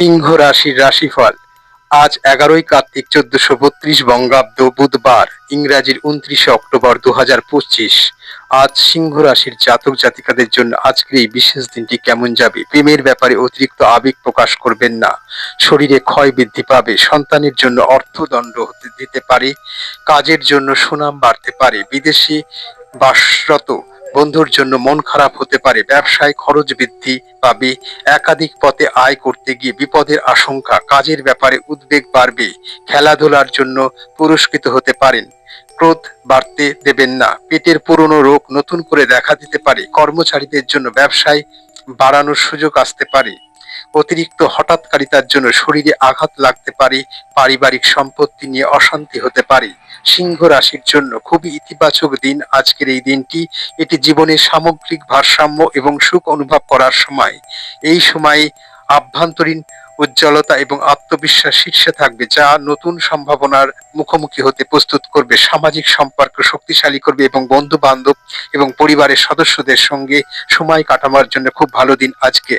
সিংহ রাশির রাশিফল। আজ 11ই কার্তিক 1432 বঙ্গাব্দ বুধবার, ইংরাজির 29শে অক্টোবর 2025। আজ সিংহ রাশির জাতক জাতিকাদের জন্য আজকের এই বিশেষ দিনটি কেমন যাবে? প্রেমের ব্যাপারে অতিরিক্ত আবেগ প্রকাশ করবেন না। শরীরে ক্ষয় বৃদ্ধি পাবে। সন্তানের জন্য অর্থদণ্ড হতে দিতে পারে। কাজের জন্য সুনাম বাড়তে পারে। বিদেশে বাসরত বন্ধুর জন্য মন খারাপ হতে পারে। ব্যবসায় খরচ বৃদ্ধি পাবে। একাধিক পথে আয় করতে গিয়ে বিপদের আশঙ্কা। কাজের ব্যাপারে উদ্বেগ বাড়বে। খেলাধুলার জন্য পুরস্কৃত হতে পারেন। ক্রোধ বাড়তে দেবেন না। পেটের পুরনো রোগ নতুন করে দেখা দিতে পারে। কর্মচারীদের জন্য ব্যবসায় বাড়ানোর সুযোগ আসতে পারে। অতিরিক্ত হঠাৎকারিতার জন্য শরীরে আঘাত লাগতে পারে। পারিবারিক সম্পত্তি নিয়ে অশান্তি হতে পারে। সিংহ রাশির জন্য খুবই ইতিবাচক দিন আজকের এই দিনটি। এটি জীবনের সামগ্রিক ভারসাম্য এবং সুখ অনুভব করার সময়। এই সময়ে আভ্যন্তরীণ উজ্জ্বলতা এবং আত্মবিশ্বাস শীর্ষে থাকবে, যা নতুন সম্ভাবনার মুখোমুখি হতে প্রস্তুত করবে। সামাজিক সম্পর্ক শক্তিশালী করবে এবং বন্ধু বান্ধব এবং পরিবারের সদস্যদের সঙ্গে সময় কাটানোর জন্য খুব ভালো দিন আজকে।